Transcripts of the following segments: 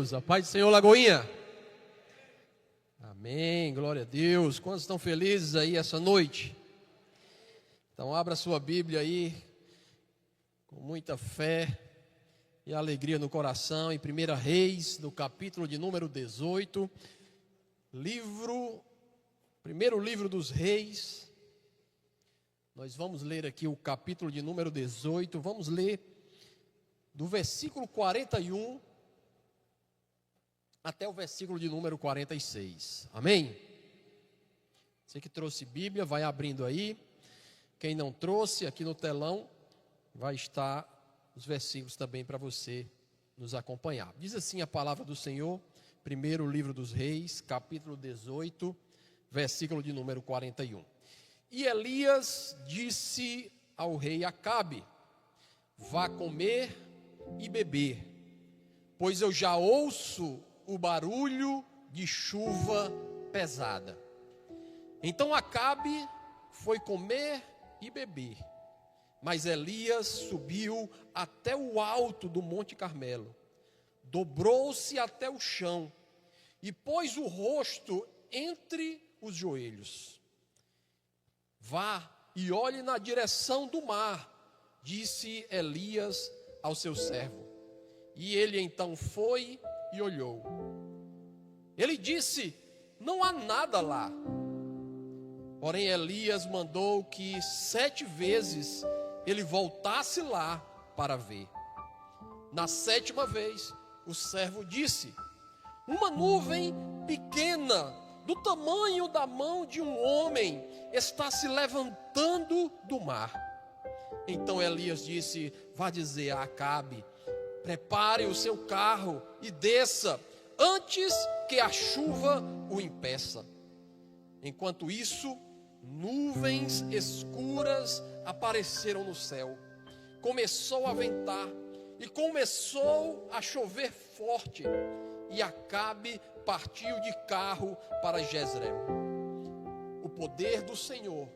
A paz do Senhor, Lagoinha. Amém, glória a Deus. Quantos estão felizes aí essa noite? Então abra sua Bíblia aí, com muita fé e alegria no coração, em 1 Reis, no capítulo de número 18, primeiro livro dos reis. Nós vamos ler aqui o capítulo de número 18, vamos ler do versículo 41 até o versículo de número 46, amém? Você que trouxe Bíblia, vai abrindo aí. Quem não trouxe, aqui no telão, vai estar os versículos também para você nos acompanhar. Diz assim a palavra do Senhor, primeiro livro dos reis, capítulo 18, versículo de número 41. E Elias disse ao rei Acabe: vá comer e beber, pois eu já ouço o barulho de chuva pesada. Então Acabe foi comer e beber, mas Elias subiu até o alto do Monte Carmelo, dobrou-se até o chão e pôs o rosto entre os joelhos. Vá e olhe na direção do mar, disse Elias ao seu servo. E ele então foi e olhou. Ele disse: não há nada lá. Porém Elias mandou que 7 vezes ele voltasse lá para ver. Na 7ª vez o servo disse: uma nuvem pequena, do tamanho da mão de um homem, está se levantando do mar. Então Elias disse: vá dizer a Acabe: prepare o seu carro e desça, antes que a chuva o impeça. Enquanto isso, nuvens escuras apareceram no céu. Começou a ventar e começou a chover forte. E Acabe partiu de carro para Jezreel. O poder do Senhor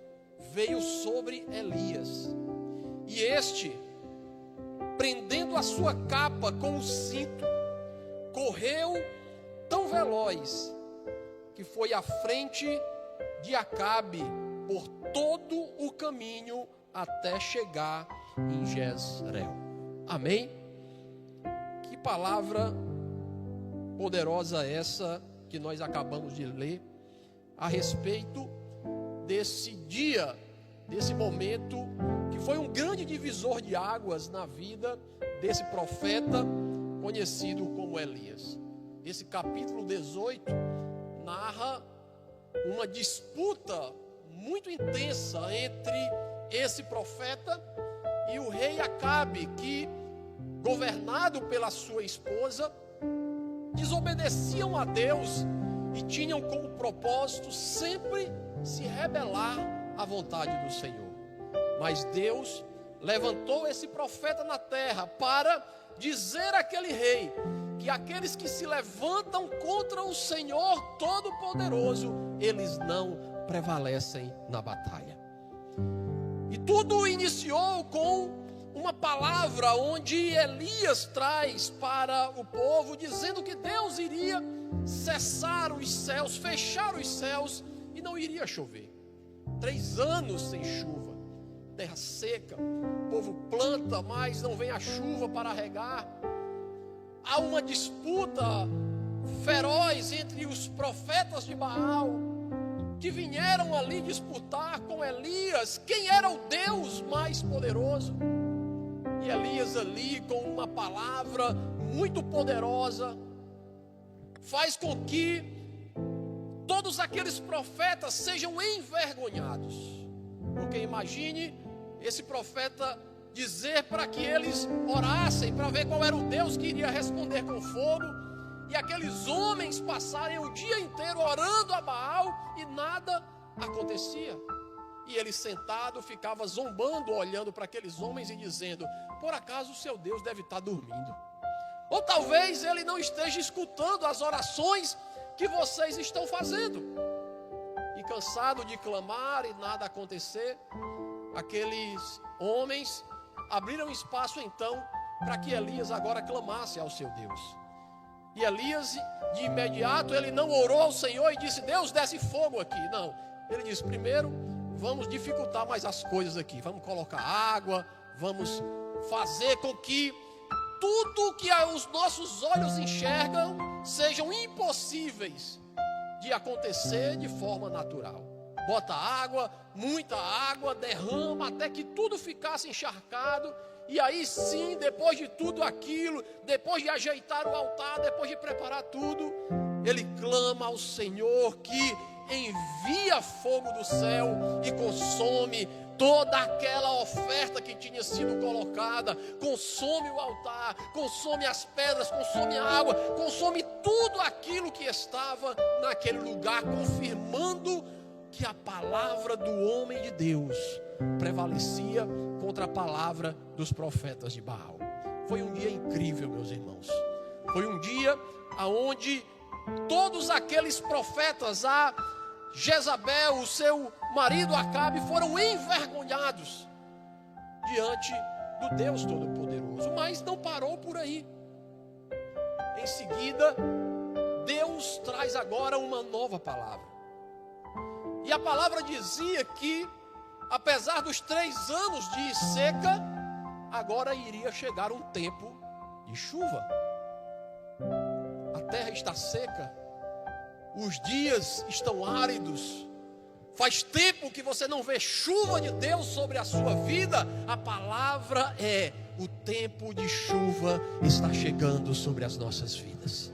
veio sobre Elias, e este, prendendo a sua capa com o cinto, correu tão veloz que foi à frente de Acabe por todo o caminho até chegar em Jezreel. Amém? Que palavra poderosa essa que nós acabamos de ler a respeito desse dia, desse momento que foi um grande divisor de águas na vida desse profeta conhecido como Elias. Esse capítulo 18 narra uma disputa muito intensa entre esse profeta e o rei Acabe, que, governado pela sua esposa, desobedeciam a Deus e tinham como propósito sempre se rebelar à vontade do Senhor. Mas Deus levantou esse profeta na terra para dizer àquele rei que aqueles que se levantam contra o Senhor Todo-Poderoso, eles não prevalecem na batalha. E tudo iniciou com uma palavra onde Elias traz para o povo, dizendo que Deus iria cessar os céus, fechar os céus, e não iria chover. 3 anos sem chuva, terra seca, o povo planta, mas não vem a chuva para regar. Há uma disputa feroz entre os profetas de Baal, que vieram ali disputar com Elias quem era o Deus mais poderoso. E Elias ali, com uma palavra muito poderosa, faz com que todos aqueles profetas sejam envergonhados. Porque imagine esse profeta dizer para que eles orassem, para ver qual era o Deus que iria responder com fogo, e aqueles homens passarem o dia inteiro orando a Baal e nada acontecia. E ele sentado ficava zombando, olhando para aqueles homens e dizendo: por acaso o seu Deus deve estar dormindo? Ou talvez ele não esteja escutando as orações que vocês estão fazendo. E cansado de clamar e nada acontecer, aqueles homens abriram espaço então para que Elias agora clamasse ao seu Deus. E Elias, de imediato, ele não orou ao Senhor e disse: Deus, desce fogo aqui. Não, ele disse: primeiro, vamos dificultar mais as coisas aqui. Vamos colocar água, vamos fazer com que tudo que os nossos olhos enxergam sejam impossíveis de acontecer de forma natural. Bota água, muita água, derrama até que tudo ficasse encharcado. E aí sim, depois de tudo aquilo, depois de ajeitar o altar, depois de preparar tudo, ele clama ao Senhor que envia fogo do céu e consome toda aquela oferta que tinha sido colocada, consome o altar, consome as pedras, consome a água, consome tudo aquilo que estava naquele lugar, confirmando que a palavra do homem de Deus prevalecia contra a palavra dos profetas de Baal. Foi um dia incrível, meus irmãos. Foi um dia onde todos aqueles profetas, a Jezabel, o seu marido Acabe, foram envergonhados diante do Deus Todo-Poderoso. Mas não parou por aí. Em seguida, Deus traz agora uma nova palavra. E a palavra dizia que, apesar dos 3 anos de seca, agora iria chegar um tempo de chuva. A terra está seca, os dias estão áridos, faz tempo que você não vê chuva de Deus sobre a sua vida. A palavra é: o tempo de chuva está chegando sobre as nossas vidas.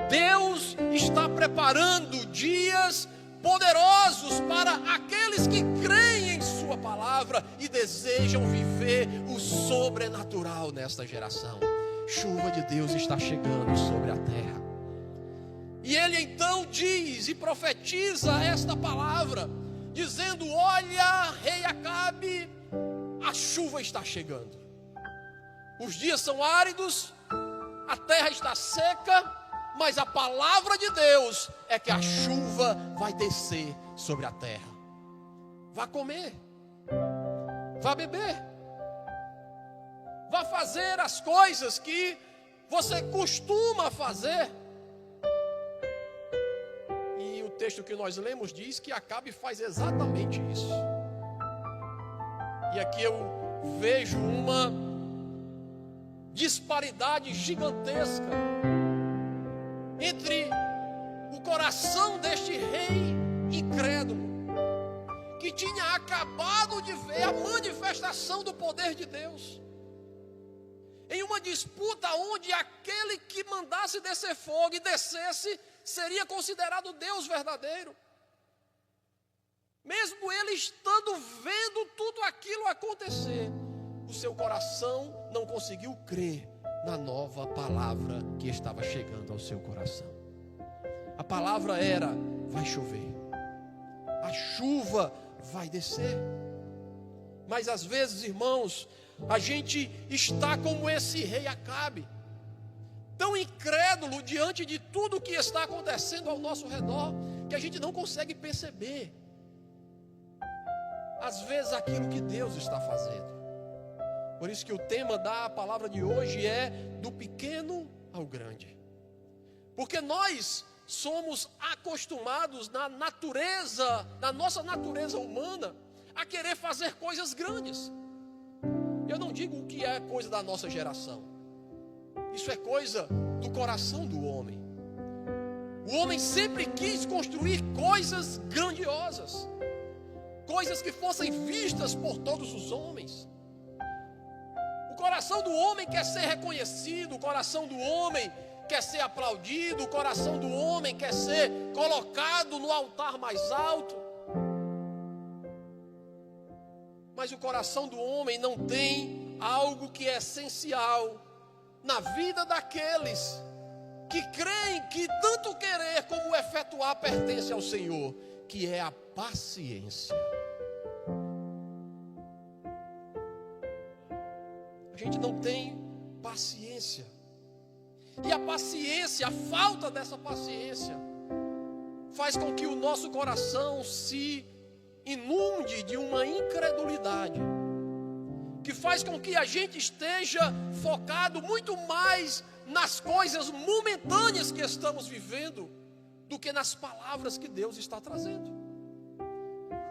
Deus está preparando dias poderosos para aqueles que creem em sua palavra e desejam viver o sobrenatural nesta geração. Chuva de Deus está chegando sobre a terra. E ele então diz e profetiza esta palavra, dizendo: olha, rei Acabe, a chuva está chegando. Os dias são áridos, a terra está seca, mas a palavra de Deus é que a chuva vai descer sobre a terra. Vá comer, vá beber, vá fazer as coisas que você costuma fazer. E o texto que nós lemos diz que Acabe faz exatamente isso. E aqui eu vejo uma disparidade gigantesca entre o coração deste rei incrédulo, que tinha acabado de ver a manifestação do poder de Deus, em uma disputa onde aquele que mandasse descer fogo e descesse seria considerado Deus verdadeiro. Mesmo ele estando vendo tudo aquilo acontecer, o seu coração não conseguiu crer na nova palavra que estava chegando ao seu coração. A palavra era: vai chover, a chuva vai descer. Mas às vezes, irmãos, a gente está como esse rei Acabe, tão incrédulo diante de tudo que está acontecendo ao nosso redor, que a gente não consegue perceber, às vezes, aquilo que Deus está fazendo. Por isso que o tema da palavra de hoje é do pequeno ao grande. Porque nós somos acostumados na nossa natureza humana, a querer fazer coisas grandes. Eu não digo o que é coisa da nossa geração. Isso é coisa do coração do homem. O homem sempre quis construir coisas grandiosas, coisas que fossem vistas por todos os homens. O coração do homem quer ser reconhecido, o coração do homem quer ser aplaudido, o coração do homem quer ser colocado no altar mais alto. Mas o coração do homem não tem algo que é essencial na vida daqueles que creem que tanto querer como efetuar pertence ao Senhor, que é a paciência. A gente não tem paciência. E a paciência, a falta dessa paciência, faz com que o nosso coração se inunde de uma incredulidade, que faz com que a gente esteja focado muito mais nas coisas momentâneas que estamos vivendo do que nas palavras que Deus está trazendo.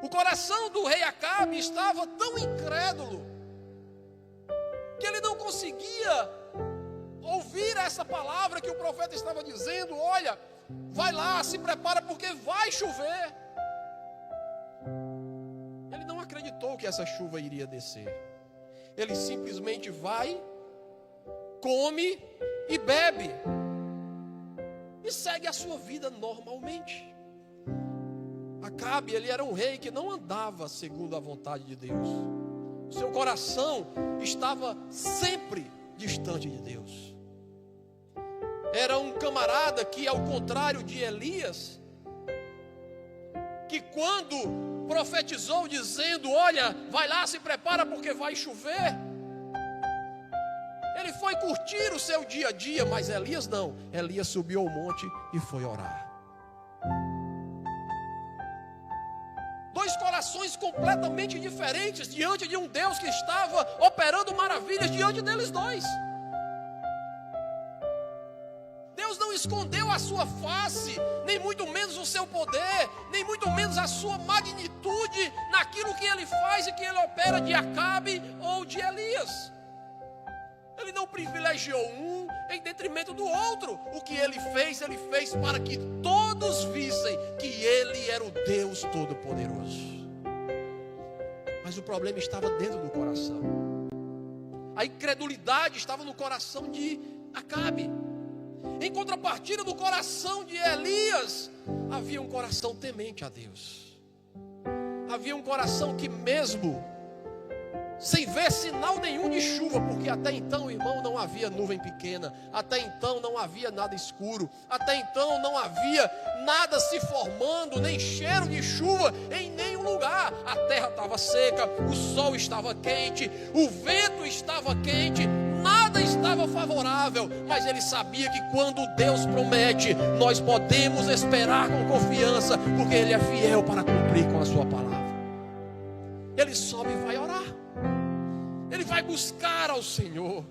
O coração do rei Acabe estava tão incrédulo que ele não conseguia ouvir essa palavra que o profeta estava dizendo: olha, vai lá, se prepara porque vai chover. Ele não acreditou que essa chuva iria descer. Ele simplesmente vai, come e bebe e segue a sua vida normalmente. Acabe, ele era um rei que não andava segundo a vontade de Deus. Seu coração estava sempre distante de Deus. Era um camarada que, ao contrário de Elias, que quando profetizou dizendo: olha, vai lá, se prepara porque vai chover, ele foi curtir o seu dia a dia. Mas Elias não. Elias subiu ao monte e foi orar. Dois corações completamente diferentes diante de um Deus que estava operando maravilhas diante deles dois. Deus não escondeu a sua face, nem muito menos o seu poder, nem muito menos a sua magnitude naquilo que ele faz e que ele opera de Acabe ou de Elias. Ele não privilegiou um em detrimento do outro. O que ele fez para que todos vissem que ele era o Deus Todo-Poderoso. Mas o problema estava dentro do coração. A incredulidade estava no coração de Acabe. Em contrapartida, no coração de Elias, havia um coração temente a Deus. Havia um coração que, mesmo sem ver sinal nenhum de chuva, porque até então, irmão, não havia nuvem pequena, até então não havia nada escuro, até então não havia nada se formando, nem cheiro de chuva em nenhum lugar. A terra estava seca, o sol estava quente, o vento estava quente, nada estava favorável, mas ele sabia que quando Deus promete, nós podemos esperar com confiança, porque Ele é fiel para cumprir com a sua palavra. Ele sobe e vai orar. Ele vai buscar ao Senhor.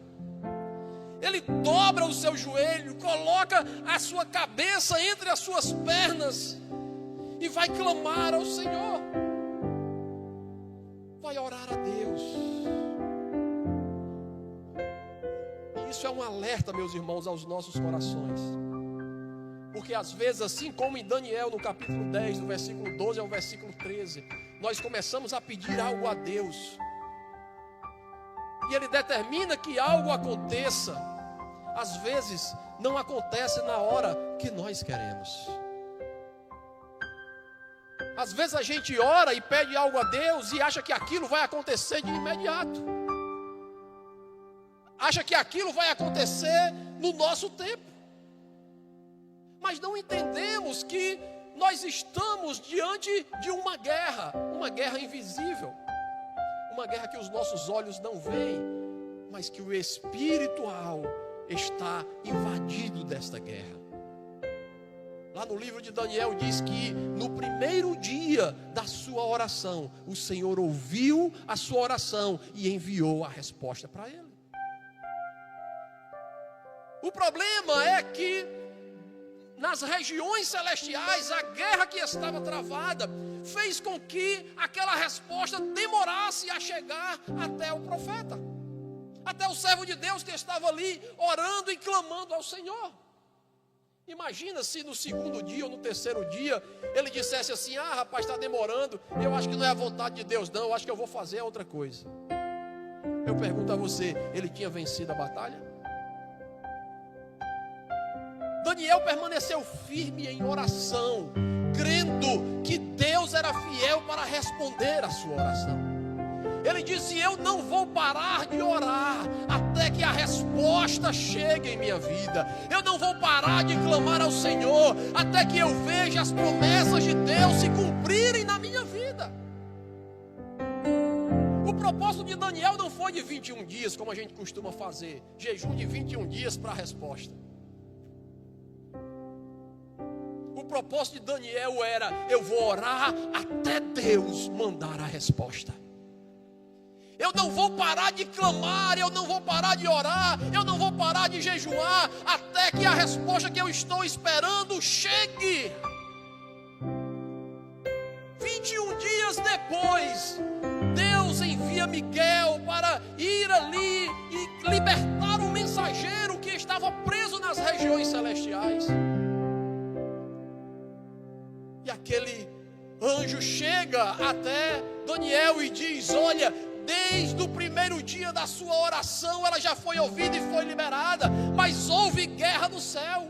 Ele dobra o seu joelho, coloca a sua cabeça entre as suas pernas e vai clamar ao Senhor. Vai orar a Deus. E isso é um alerta, meus irmãos, aos nossos corações. Porque às vezes, assim como em Daniel, no capítulo 10, do versículo 12 ao versículo 13, nós começamos a pedir algo a Deus. E Ele determina que algo aconteça. Às vezes não acontece na hora que nós queremos. Às vezes a gente ora e pede algo a Deus e acha que aquilo vai acontecer de imediato. Acha que aquilo vai acontecer no nosso tempo. Mas não entendemos que nós estamos diante de uma guerra invisível. Uma guerra que os nossos olhos não veem, mas que o espiritual está invadido desta guerra. Lá no livro de Daniel diz que no primeiro dia da sua oração, o Senhor ouviu a sua oração e enviou a resposta para ele. O problema é que nas regiões celestiais, a guerra que estava travada fez com que aquela resposta demorasse a chegar até o profeta, até o servo de Deus que estava ali orando e clamando ao Senhor. Imagina se no segundo dia ou no terceiro dia ele dissesse assim: ah, rapaz, está demorando, eu acho que não é a vontade de Deus não, eu acho que eu vou fazer outra coisa. Eu pergunto a você, ele tinha vencido a batalha? Daniel permaneceu firme em oração, crendo que Deus era fiel para responder a sua oração. Ele disse: eu não vou parar de orar até que a resposta chegue em minha vida. Eu não vou parar de clamar ao Senhor até que eu veja as promessas de Deus se cumprirem na minha vida. O propósito de Daniel não foi de 21 dias, como a gente costuma fazer, jejum de 21 dias para a resposta. O propósito de Daniel era: eu vou orar até Deus mandar a resposta. eu não vou parar de clamar, eu não vou parar de orar, eu não vou parar de jejuar, até que a resposta que eu estou esperando chegue. 21 dias depois, Deus envia Miguel para ir ali e libertar o mensageiro que estava preso nas regiões celestiais. E aquele anjo chega até Daniel e diz: olha, desde o primeiro dia da sua oração ela já foi ouvida e foi liberada, mas houve guerra no céu,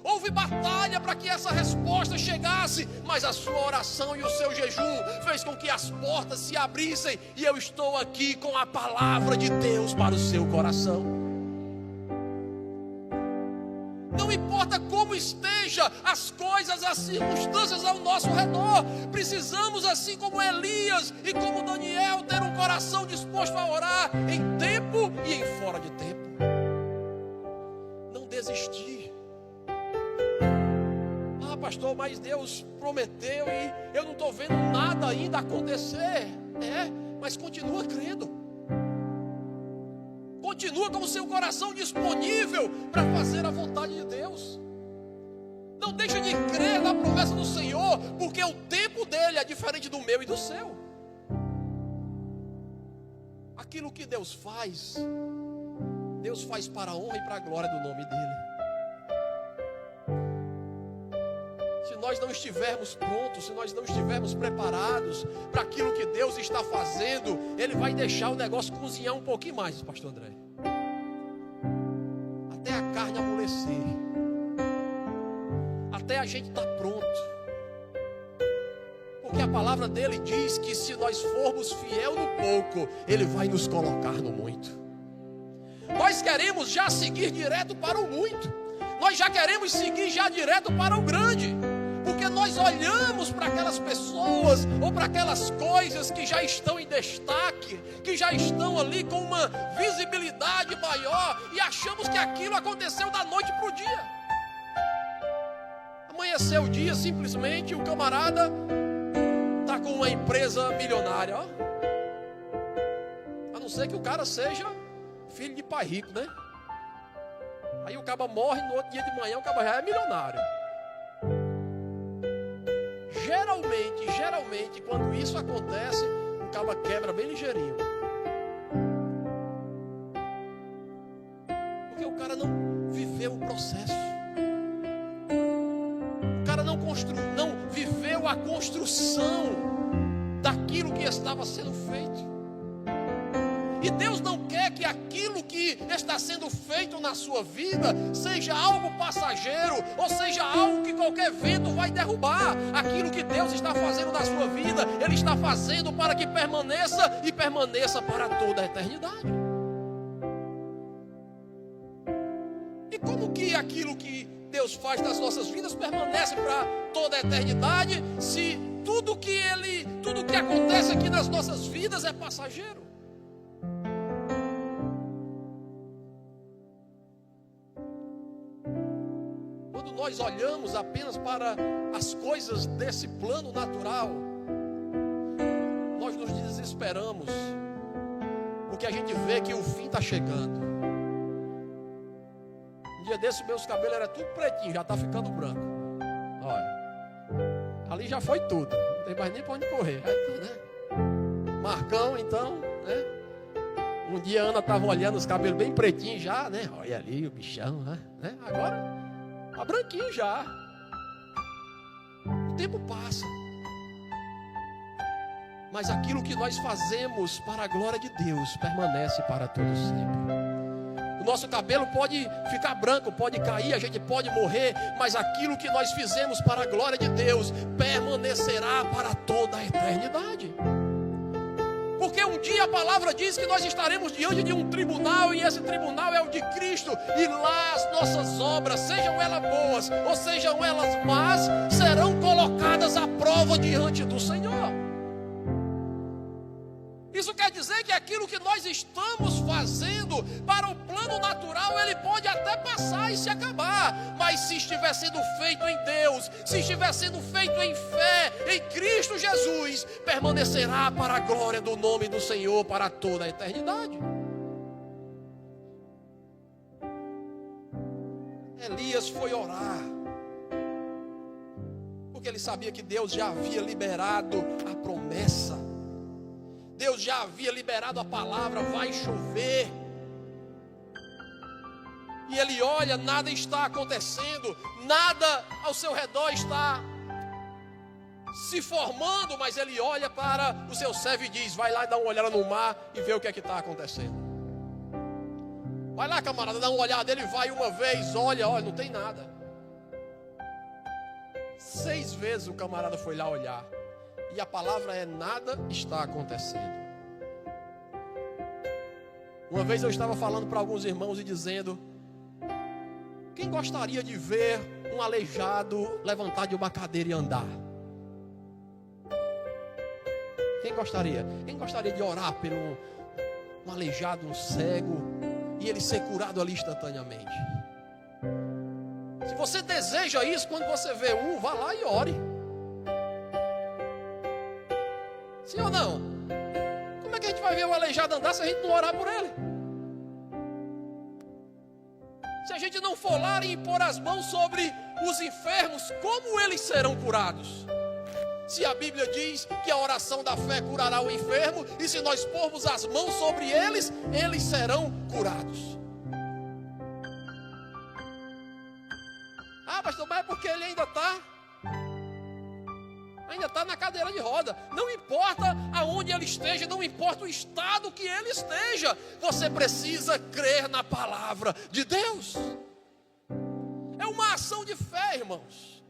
houve batalha para que essa resposta chegasse, mas a sua oração e o seu jejum fez com que as portas se abrissem, e eu estou aqui com a palavra de Deus para o seu coração. Não importa como esteja as coisas, as circunstâncias ao nosso redor, precisamos, assim como Elias e como Daniel, ter um coração disposto a orar em tempo e em fora de tempo. Não desistir. Ah, pastor, mas Deus prometeu e eu não estou vendo nada ainda acontecer. Mas continua crendo. Continua com o seu coração disponível para fazer a vontade de Deus. Não deixe de crer na promessa do Senhor, porque o tempo dele é diferente do meu e do seu. Aquilo que Deus faz para a honra e para a glória do nome dele. Se nós não estivermos prontos, se nós não estivermos preparados para aquilo que Deus está fazendo, Ele vai deixar o negócio cozinhar um pouquinho mais, pastor André. Até a carne amolecer. Até a gente estar pronto. Porque a palavra dele diz que se nós formos fiel no pouco, Ele vai nos colocar no muito. Nós queremos já seguir direto para o muito. Nós já queremos seguir já direto para o grande. Porque nós olhamos para aquelas pessoas ou para aquelas coisas que já estão em destaque, que já estão ali com uma visibilidade maior, e achamos que aquilo aconteceu da noite para o dia. Amanheceu o dia, simplesmente o camarada está com uma empresa milionária, ó. A não ser que o cara seja filho de pai rico, né? Aí o cara morre, no outro dia de manhã o cara já é milionário. Geralmente, quando isso acontece, o cara quebra bem ligeirinho. Porque o cara não viveu o processo. O cara não viveu a construção daquilo que estava sendo feito. E Deus não quer que aquilo que está sendo feito na sua vida seja algo passageiro, ou seja algo que qualquer vento vai derrubar. Aquilo que Deus está fazendo na sua vida, Ele está fazendo para que permaneça e permaneça para toda a eternidade. E como que aquilo que Deus faz nas nossas vidas permanece para toda a eternidade, se tudo que acontece aqui nas nossas vidas é passageiro? Nós olhamos apenas para as coisas desse plano natural, nós nos desesperamos, porque a gente vê que o fim está chegando. Um dia desse meus cabelos eram tudo pretinho, já está ficando branco. Olha, ali já foi tudo, não tem mais nem para onde correr, né? Marcão, então, né? Um dia a Ana estava olhando os cabelos bem pretinhos já, né? Olha ali o bichão, né? Agora está branquinho já. O tempo passa. Mas aquilo que nós fazemos para a glória de Deus permanece para todo sempre. O nosso cabelo pode ficar branco, pode cair, a gente pode morrer, mas aquilo que nós fizemos para a glória de Deus permanecerá para toda a eternidade. Porque um dia a palavra diz que nós estaremos diante de um tribunal, e esse tribunal é o de Cristo, e lá as nossas obras, sejam elas boas ou sejam elas más, serão colocadas à prova diante do Senhor. E Isso quer dizer que aquilo que nós estamos fazendo para o plano natural, ele pode até passar e se acabar, mas se estiver sendo feito em Deus, se estiver sendo feito em fé, em Cristo Jesus, permanecerá para a glória do nome do Senhor para toda a eternidade. Elias foi orar, porque ele sabia que Deus já havia liberado a promessa, Deus já havia liberado a palavra, vai chover. E ele olha, nada está acontecendo, nada ao seu redor está se formando, mas ele olha para o seu servo e diz: vai lá e dá uma olhada no mar e vê o que é que está acontecendo. Vai lá, camarada, dá uma olhada. Ele vai uma vez, olha, não tem nada. 6 vezes o camarada foi lá olhar, e a palavra é: nada está acontecendo. Uma vez eu estava falando para alguns irmãos e dizendo: quem gostaria de ver um aleijado levantar de uma cadeira e andar? Quem gostaria? Quem gostaria de orar por um aleijado, um cego, e ele ser curado ali instantaneamente? Se você deseja isso, quando você vê vá lá e ore. Sim ou não? Como é que a gente vai ver o aleijado andar se a gente não orar por ele? Se a gente não for lá e impor as mãos sobre os enfermos, como eles serão curados? Se a Bíblia diz que a oração da fé curará o enfermo, e se nós pormos as mãos sobre eles, eles serão curados. Pastor, mas é porque ele ainda está na cadeira de roda. Não importa aonde ele esteja, não importa o estado que ele esteja, você precisa crer na palavra de Deus. É uma ação de fé, irmãos.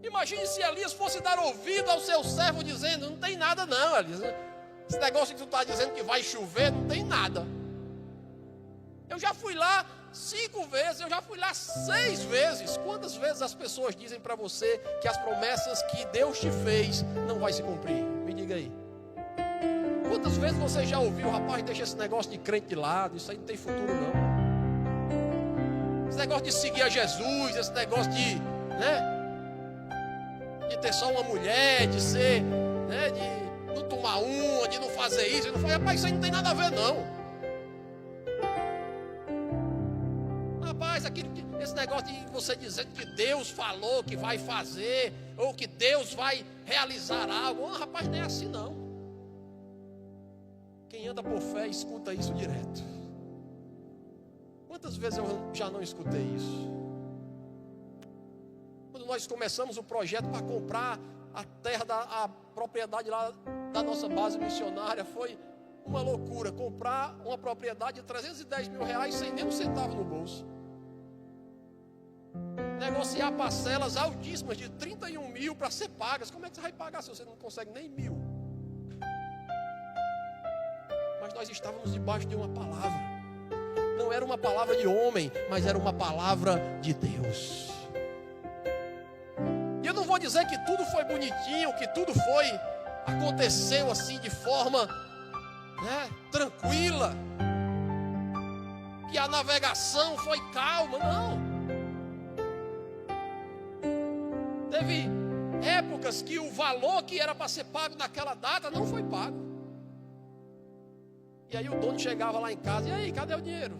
Imagine se Elias fosse dar ouvido ao seu servo dizendo: não tem nada não, Elias, esse negócio que tu está dizendo que vai chover, não tem nada. Eu já fui lá 5 vezes, eu já fui lá 6 vezes. Quantas vezes as pessoas dizem para você que as promessas que Deus te fez não vai se cumprir? Me diga aí. Quantas vezes você já ouviu: rapaz, deixa esse negócio de crente de lado, isso aí não tem futuro não. Esse negócio de seguir a Jesus, esse negócio de ter só uma mulher, de ser, de não tomar uma, de não fazer isso, não fazer, rapaz, isso aí não tem nada a ver não. Rapaz, esse negócio de você dizendo que Deus falou que vai fazer, ou que Deus vai realizar algo, rapaz, não é assim não. Quem anda por fé escuta isso direto. Quantas vezes eu já não escutei isso? Quando nós começamos o projeto para comprar a terra, a propriedade lá da nossa base missionária, foi uma loucura. Comprar uma propriedade de 310 mil reais sem nem um centavo no bolso. Negociar parcelas altíssimas de 31 mil para ser pagas. Como é que você vai pagar se você não consegue nem 1.000? Mas nós estávamos debaixo de uma palavra. Não era uma palavra de homem, mas era uma palavra de Deus. E eu não vou dizer que tudo foi bonitinho, que tudo aconteceu assim de forma tranquila, que a navegação foi calma, não. Teve épocas que o valor que era para ser pago naquela data não foi pago. E aí o dono chegava lá em casa: e aí, cadê o dinheiro?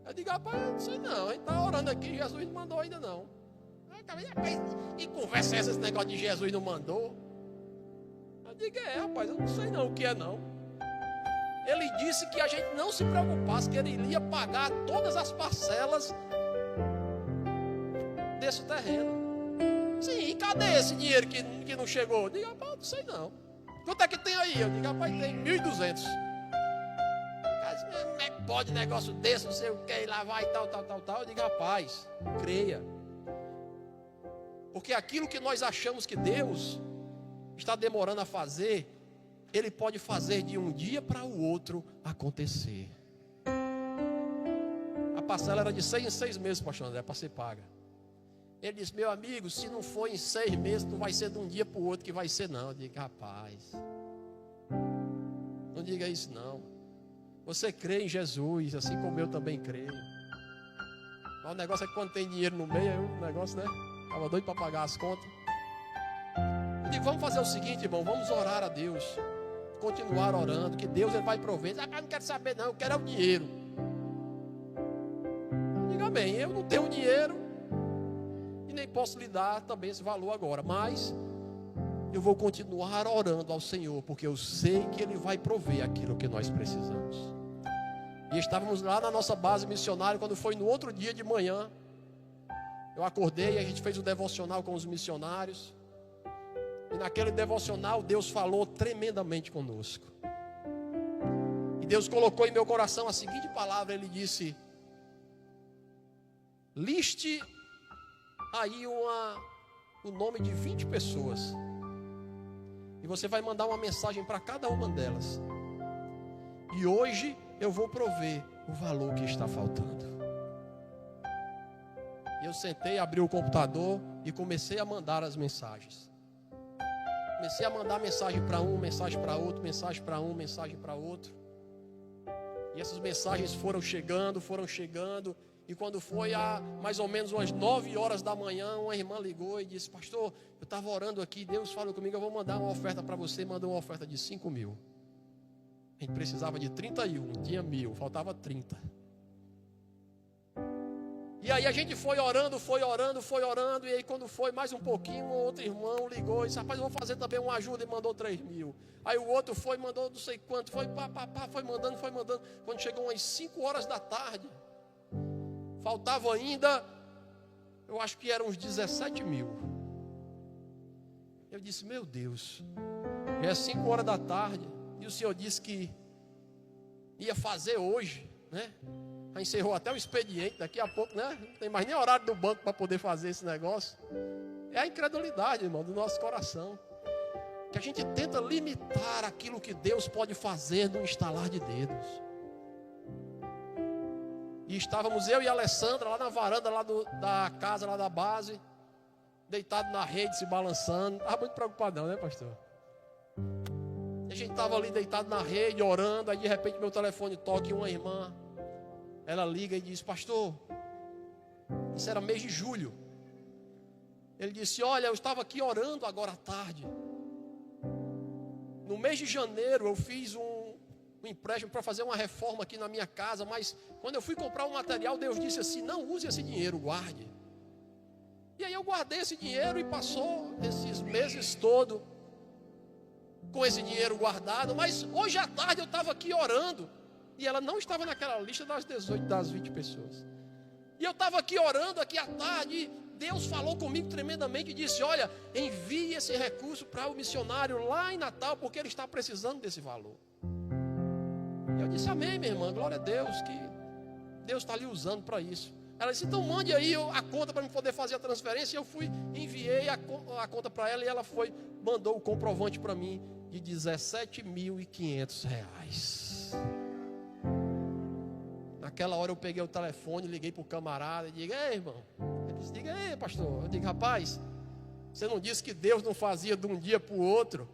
Eu digo: rapaz, eu não sei não, a gente está orando aqui, Jesus não mandou ainda não. E conversa essa, esse negócio de Jesus não mandou? Eu digo: rapaz, eu não sei não o que é não. Ele disse que a gente não se preocupasse, que ele iria pagar todas as parcelas desse terreno. Sim, e cadê esse dinheiro que não chegou? Eu digo: rapaz, não sei não. Quanto é que tem aí? Eu digo: rapaz, tem 1.200. Como é que pode negócio desse, não sei o que, lá vai tal. Eu digo: rapaz, creia. Porque aquilo que nós achamos que Deus está demorando a fazer, Ele pode fazer de um dia para o outro acontecer. A parcela era de 6 em 6 meses, pastor André, para ser paga. Ele disse: meu amigo, se não for em 6 meses, não vai ser de um dia para o outro que vai ser, não. Eu digo: rapaz, não diga isso, não. Você crê em Jesus, assim como eu também creio. Mas o negócio é que quando tem dinheiro no meio, aí o negócio, né? Estava doido para pagar as contas. Eu digo: vamos fazer o seguinte, irmão, vamos orar a Deus. Continuar orando, que Deus ele vai prover. Ah, não quero saber não, eu quero é o dinheiro. Diga bem, eu não tenho dinheiro e nem posso lhe dar também esse valor agora, mas eu vou continuar orando ao Senhor, porque eu sei que Ele vai prover aquilo que nós precisamos. E estávamos lá na nossa base missionária, quando foi no outro dia de manhã, eu acordei e a gente fez o devocional com os missionários. E naquele devocional Deus falou tremendamente conosco. E Deus colocou em meu coração a seguinte palavra. Ele disse: liste aí o nome de 20 pessoas. E você vai mandar uma mensagem para cada uma delas. E hoje eu vou prover o valor que está faltando. E eu sentei, abri o computador e comecei a mandar as mensagens. Comecei a mandar mensagem para um, mensagem para outro, mensagem para um, mensagem para outro. E essas mensagens foram chegando. E quando foi a mais ou menos umas 9 horas da manhã, uma irmã ligou e disse: pastor, eu estava orando aqui, Deus falou comigo, eu vou mandar uma oferta para você. Mandou uma oferta de 5 mil. A gente precisava de 31, tinha 1.000, faltava 30. E aí a gente foi orando, e aí quando foi mais um pouquinho, um outro irmão ligou e disse: rapaz, eu vou fazer também uma ajuda, e mandou 3.000. Aí o outro foi, mandou não sei quanto, foi mandando. Quando chegou umas 5 horas da tarde, faltava ainda, eu acho que eram uns 17.000. Eu disse: meu Deus, já é 5 horas da tarde, e o Senhor disse que ia fazer hoje, né? Já encerrou até o expediente, daqui a pouco, né? Não tem mais nem horário do banco para poder fazer esse negócio. É a incredulidade, irmão, do nosso coração. Que a gente tenta limitar aquilo que Deus pode fazer num estalar de dedos. E estávamos eu e a Alessandra lá na varanda da casa, lá da base, deitado na rede, se balançando. Não estava muito preocupado não, né, pastor? A gente estava ali deitado na rede, orando. Aí de repente meu telefone toca e uma irmã, ela liga e diz: pastor, isso era mês de julho. Ele disse: olha, eu estava aqui orando agora à tarde. No mês de janeiro eu fiz um empréstimo para fazer uma reforma aqui na minha casa, mas quando eu fui comprar o material, Deus disse assim: não use esse dinheiro, guarde. E aí eu guardei esse dinheiro e passou esses meses todos com esse dinheiro guardado. Mas hoje à tarde eu estava aqui orando, e ela não estava naquela lista das 18, das 20 pessoas. E eu estava aqui orando aqui à tarde, e Deus falou comigo tremendamente e disse: olha, envie esse recurso para o missionário lá em Natal, porque ele está precisando desse valor. E eu disse: amém, minha irmã, glória a Deus, que Deus está lhe usando para isso. Ela disse: então mande aí a conta para eu poder fazer a transferência. E eu fui, enviei a conta para ela, e ela foi, mandou o comprovante para mim de R$17.500. Naquela hora eu peguei o telefone, liguei para o camarada e digo: ei, irmão. Ele disse: diga aí, pastor. Eu digo: rapaz, você não disse que Deus não fazia de um dia para o outro?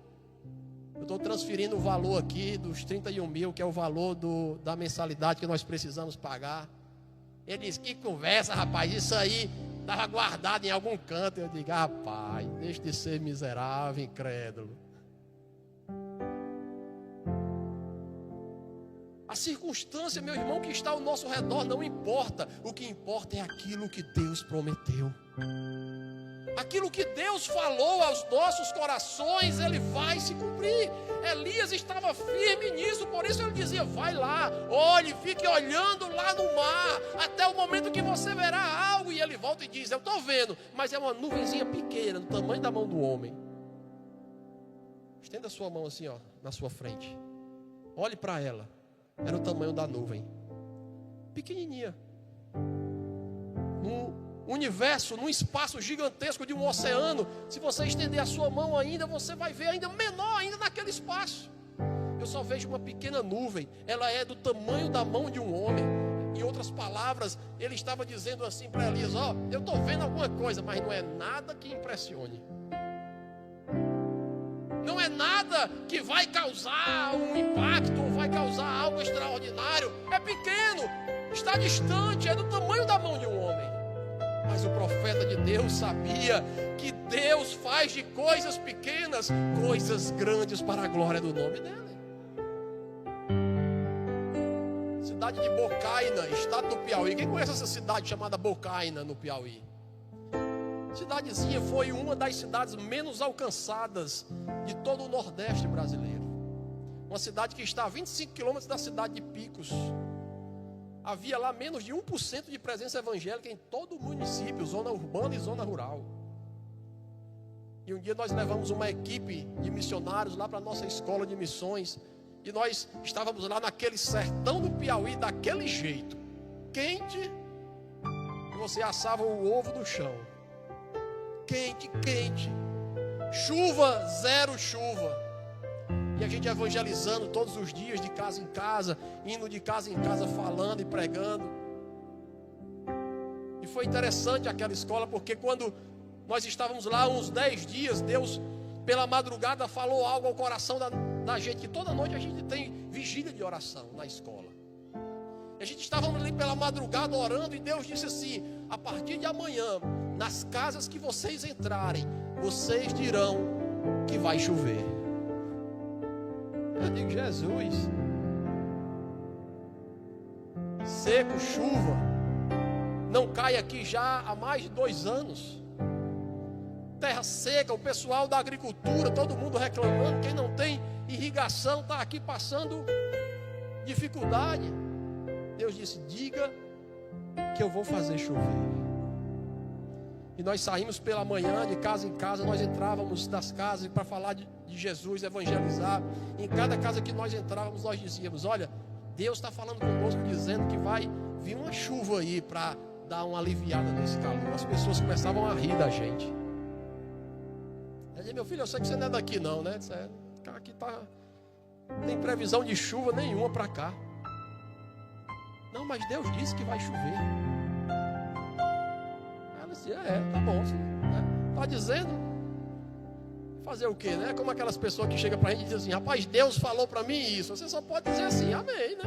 Eu estou transferindo o valor aqui dos 31 mil, que é o valor da mensalidade que nós precisamos pagar. Ele disse: que conversa, rapaz, isso aí estava guardado em algum canto. Eu digo: rapaz, deixe de ser miserável, incrédulo. A circunstância, meu irmão, que está ao nosso redor não importa. O que importa é aquilo que Deus prometeu. Aquilo que Deus falou aos nossos corações, ele vai se cumprir. Elias estava firme nisso, por isso ele dizia: vai lá, olhe, fique olhando lá no mar, até o momento que você verá algo. E ele volta e diz: eu estou vendo, mas é uma nuvenzinha pequena, do tamanho da mão do homem. Estenda a sua mão assim, ó, na sua frente. Olhe para ela. Era o tamanho da nuvem, pequenininha. No universo, num espaço gigantesco de um oceano, se você estender a sua mão ainda, você vai ver ainda menor ainda naquele espaço. Eu só vejo uma pequena nuvem. Ela é do tamanho da mão de um homem. Em outras palavras, ele estava dizendo assim para Elias: eu estou vendo alguma coisa, mas não é nada que impressione. Não é nada que vai causar um impacto, ou vai causar algo extraordinário. É pequeno, está distante, é do tamanho da mão de um homem. Mas o profeta de Deus sabia que Deus faz de coisas pequenas coisas grandes para a glória do nome dele. Cidade de Bocaina, estado do Piauí. Quem conhece essa cidade chamada Bocaina no Piauí? Cidadezinha, foi uma das cidades menos alcançadas de todo o Nordeste brasileiro. Uma cidade que está a 25 quilômetros da cidade de Picos. Havia lá menos de 1% de presença evangélica em todo o município, zona urbana e zona rural. E um dia nós levamos uma equipe de missionários lá para a nossa escola de missões. E nós estávamos lá naquele sertão do Piauí, daquele jeito, quente, e você assava o ovo do chão. Quente, quente. Chuva, zero chuva. E a gente evangelizando todos os dias, de casa em casa, indo de casa em casa, falando e pregando. E foi interessante aquela escola, porque quando nós estávamos lá uns 10 dias, Deus, pela madrugada, falou algo ao coração da gente, que toda noite a gente tem vigília de oração na escola. E a gente estava ali pela madrugada orando, e Deus disse assim: a partir de amanhã, nas casas que vocês entrarem, vocês dirão que vai chover. Eu digo: Jesus, seco, chuva, não cai aqui já há mais de 2 anos. Terra seca, o pessoal da agricultura, todo mundo reclamando. Quem não tem irrigação está aqui passando dificuldade. Deus disse: diga que eu vou fazer chover. E nós saímos pela manhã, de casa em casa, nós entrávamos das casas para falar de Jesus, evangelizar. Em cada casa que nós entrávamos, nós dizíamos: olha, Deus está falando conosco, dizendo que vai vir uma chuva aí para dar uma aliviada nesse calor. As pessoas começavam a rir da gente. Eu disse: meu filho, eu sei que você não é daqui não, né? Aqui tá, não tem previsão de chuva nenhuma para cá. Não, mas Deus disse que vai chover. Ela disse: tá bom, tá dizendo. Fazer o quê, né? Como aquelas pessoas que chegam para a gente e dizem assim: rapaz, Deus falou para mim isso. Você só pode dizer assim: amém, né?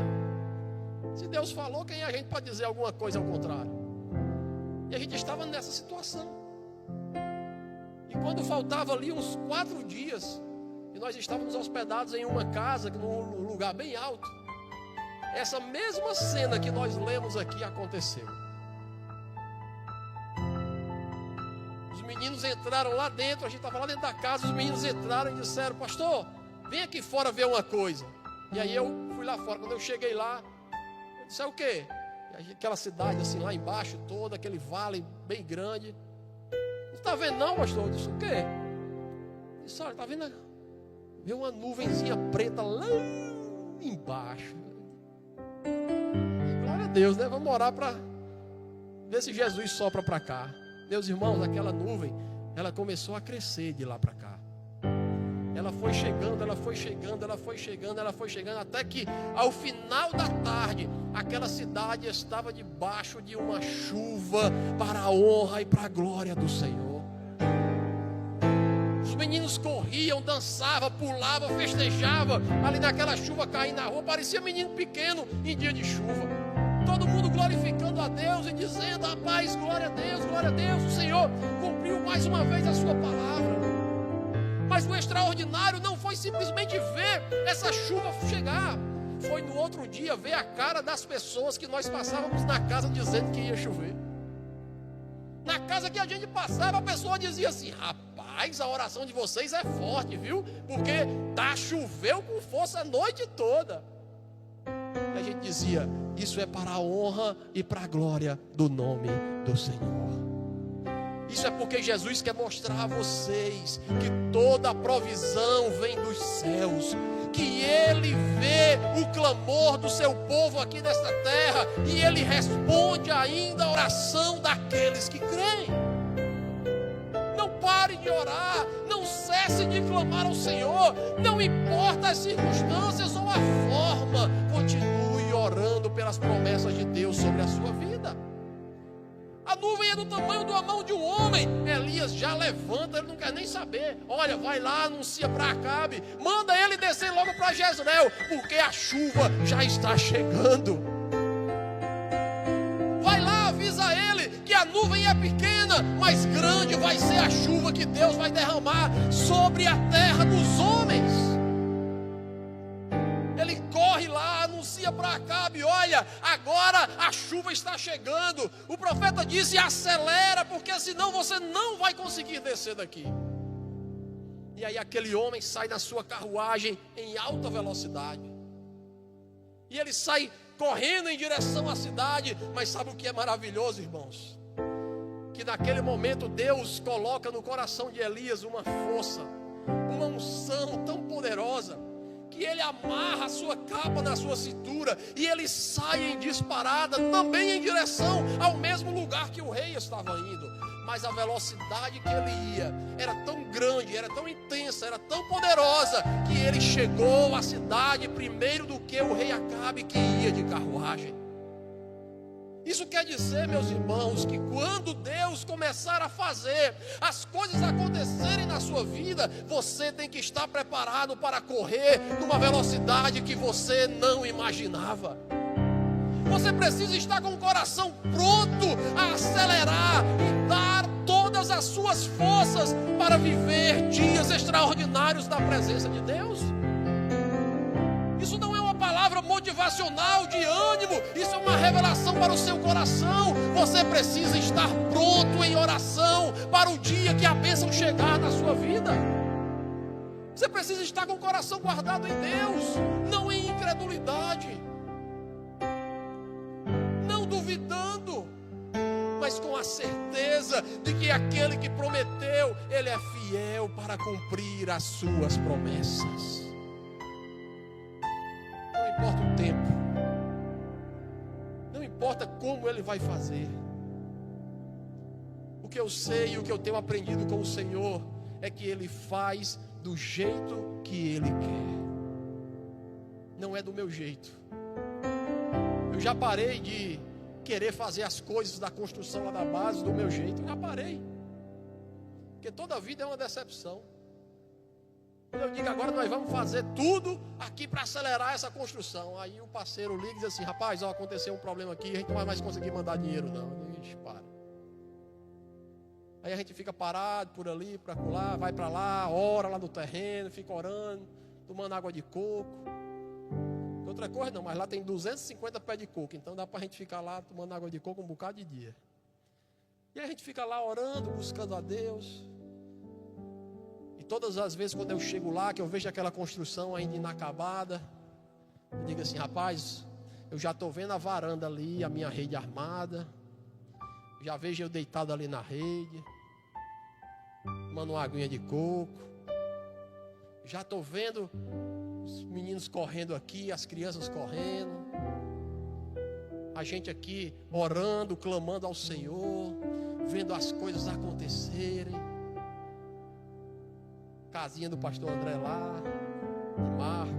Se Deus falou, quem é a gente para dizer alguma coisa ao contrário? E a gente estava nessa situação. E quando faltava ali uns 4 dias, e nós estávamos hospedados em uma casa, num lugar bem alto, essa mesma cena que nós lemos aqui aconteceu. Os meninos entraram lá dentro, a gente estava lá dentro da casa, os meninos entraram e disseram: pastor, vem aqui fora ver uma coisa. E aí eu fui lá fora. Quando eu cheguei lá, eu disse: é o quê? Aquela cidade assim lá embaixo toda, aquele vale bem grande. Não está vendo não, pastor? Eu disse: o quê? Eu disse: olha, está vendo? Vê uma nuvenzinha preta lá embaixo. E, glória a Deus, né? Vamos orar para ver se Jesus sopra para cá. Meus irmãos, aquela nuvem, ela começou a crescer de lá para cá. Ela foi chegando, ela foi chegando, ela foi chegando, ela foi chegando, até que ao final da tarde, aquela cidade estava debaixo de uma chuva para a honra e para a glória do Senhor. Os meninos corriam, dançavam, pulavam, festejavam, ali naquela chuva caindo na rua, parecia menino pequeno em dia de chuva. Todo mundo glorificando a Deus e dizendo: rapaz, glória a Deus, o Senhor cumpriu mais uma vez a sua palavra. Mas o extraordinário não foi simplesmente ver essa chuva chegar, foi no outro dia ver a cara das pessoas que nós passávamos na casa dizendo que ia chover. Na casa que a gente passava, a pessoa dizia assim: rapaz, a oração de vocês é forte, viu? Porque choveu com força a noite toda. E a gente dizia: isso é para a honra e para a glória do nome do Senhor. Isso é porque Jesus quer mostrar a vocês que toda a provisão vem dos céus, que Ele vê o clamor do seu povo aqui nesta terra, e Ele responde ainda a oração daqueles que creem. Não pare de orar, não cesse de clamar ao Senhor, não importa as circunstâncias ou a forma, continue orando orando pelas promessas de Deus sobre a sua vida. A nuvem é do tamanho da mão de um homem. Elias já levanta, ele não quer nem saber. Olha, vai lá, anuncia para Acabe, manda ele descer logo para Jezreel, porque a chuva já está chegando. Vai lá, avisa ele que a nuvem é pequena, mas grande vai ser a chuva que Deus vai derramar sobre a terra dos homens. Ele corre lá, anuncia para Acabe: olha, agora a chuva está chegando. O profeta disse: acelera, porque senão você não vai conseguir descer daqui. E aí aquele homem sai na sua carruagem em alta velocidade. E ele sai correndo em direção à cidade. Mas sabe o que é maravilhoso, irmãos? Que naquele momento Deus coloca no coração de Elias uma força, uma unção tão poderosa, que ele amarra a sua capa na sua cintura e ele sai em disparada, também em direção ao mesmo lugar que o rei estava indo. Mas a velocidade que ele ia era tão grande, era tão intensa, era tão poderosa, que ele chegou à cidade primeiro do que o rei Acabe, que ia de carruagem. Isso quer dizer, meus irmãos, que quando Deus começar a fazer as coisas acontecerem na sua vida, você tem que estar preparado para correr numa velocidade que você não imaginava. Você precisa estar com o coração pronto a acelerar e dar todas as suas forças para viver dias extraordinários da presença de Deus. Isso não é uma palavra motivacional de ânimo, isso é uma revelação para o seu coração. Você precisa estar pronto em oração para o dia que a bênção chegar na sua vida. Você precisa estar com o coração guardado em Deus, não em incredulidade, não duvidando, mas com a certeza de que aquele que prometeu, ele é fiel para cumprir as suas promessas. Não importa o tempo, não importa como ele vai fazer. O que eu sei e o que eu tenho aprendido com o Senhor é que ele faz do jeito que ele quer, não é do meu jeito. Eu já parei de querer fazer as coisas da construção lá da base do meu jeito, já parei, porque toda vida é uma decepção. Quando eu digo agora nós vamos fazer tudo aqui para acelerar essa construção, aí o parceiro liga e diz assim: rapaz, ó, aconteceu um problema aqui, a gente não vai mais conseguir mandar dinheiro não. Ixi, para. Aí a gente fica parado por ali, por acolá, vai para lá, ora lá no terreno, fica orando, tomando água de coco. Outra coisa não, mas lá tem 250 pés de coco, então dá para a gente ficar lá tomando água de coco um bocado de dia. E aí a gente fica lá orando, buscando a Deus. E todas as vezes quando eu chego lá, que eu vejo aquela construção ainda inacabada, eu digo assim: rapaz, eu já estou vendo a varanda ali, a minha rede armada, já vejo eu deitado ali na rede, tomando uma aguinha de coco, já estou vendo os meninos correndo aqui, as crianças correndo, a gente aqui orando, clamando ao Senhor, vendo as coisas acontecerem. Casinha do pastor André lá, de Marco.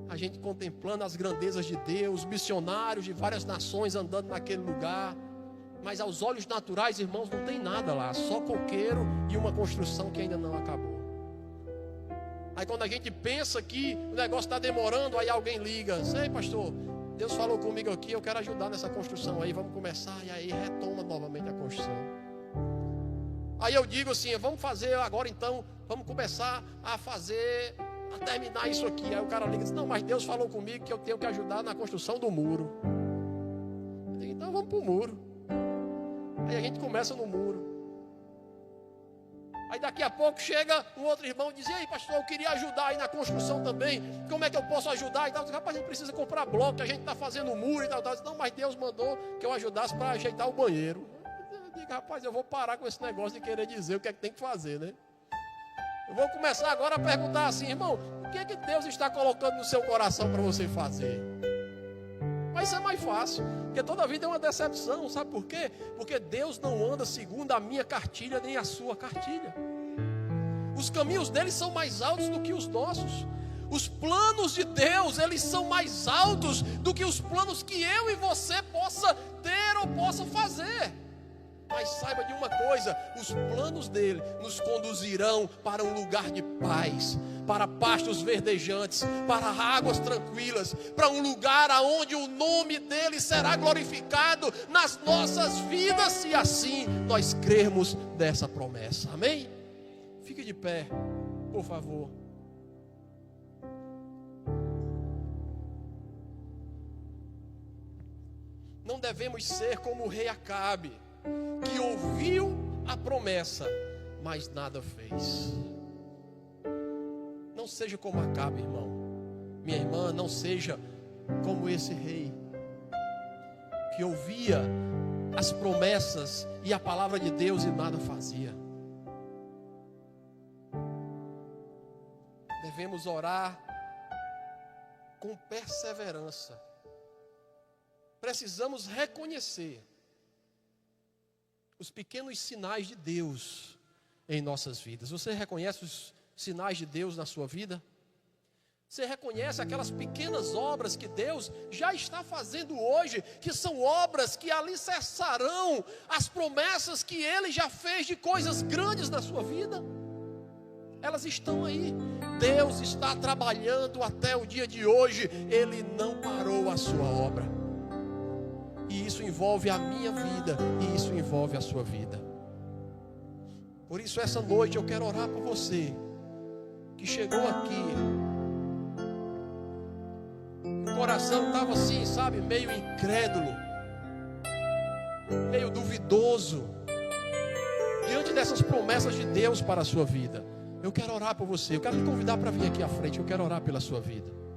A gente contemplando as grandezas de Deus, missionários de várias nações andando naquele lugar. Mas aos olhos naturais, irmãos, não tem nada lá, só coqueiro e uma construção que ainda não acabou. Aí quando a gente pensa que o negócio está demorando, aí alguém liga: sei, pastor, Deus falou comigo aqui, eu quero ajudar nessa construção aí, vamos começar. E aí retoma novamente a construção. Aí eu digo assim: vamos fazer agora então, vamos começar a fazer, a terminar isso aqui. Aí o cara liga e diz: não, mas Deus falou comigo que eu tenho que ajudar na construção do muro. Eu digo: então vamos para o muro. Aí a gente começa no muro. Aí daqui a pouco chega um outro irmão e diz: e aí, pastor, eu queria ajudar aí na construção também, como é que eu posso ajudar e tal? Eu digo: rapaz, a gente precisa comprar bloco, que a gente está fazendo o muro e tal. Eu digo: não, mas Deus mandou que eu ajudasse para ajeitar o banheiro. Eu digo: rapaz, eu vou parar com esse negócio de querer dizer o que é que tem que fazer, né? Eu vou começar agora a perguntar assim: irmão, o que é que Deus está colocando no seu coração para você fazer? Vai ser mais fácil, porque toda vida é uma decepção. Sabe por quê? Porque Deus não anda segundo a minha cartilha nem a sua cartilha. Os caminhos dele são mais altos do que os nossos. Os planos de Deus, eles são mais altos do que os planos que eu e você possa ter ou possa fazer. Mas saiba de uma coisa, os planos dele nos conduzirão para um lugar de paz, para pastos verdejantes, para águas tranquilas, para um lugar aonde o nome dele será glorificado nas nossas vidas, se assim nós crermos dessa promessa. Amém? Fique de pé, por favor. Não devemos ser como o rei Acabe, que ouviu a promessa, mas nada fez. Não seja como Acabe, irmão. Minha irmã, não seja como esse rei, que ouvia as promessas e a palavra de Deus e nada fazia. Devemos orar com perseverança. Precisamos reconhecer os pequenos sinais de Deus em nossas vidas. Você reconhece os sinais de Deus na sua vida? Você reconhece aquelas pequenas obras que Deus já está fazendo hoje, que são obras que alicerçarão as promessas que Ele já fez de coisas grandes na sua vida? Elas estão aí. Deus está trabalhando até o dia de hoje. Ele não parou a sua obra. E isso envolve a minha vida, e isso envolve a sua vida. Por isso essa noite eu quero orar por você, que chegou aqui, o coração estava assim, sabe, meio incrédulo, meio duvidoso, diante dessas promessas de Deus para a sua vida. Eu quero orar por você, eu quero lhe convidar para vir aqui à frente, eu quero orar pela sua vida.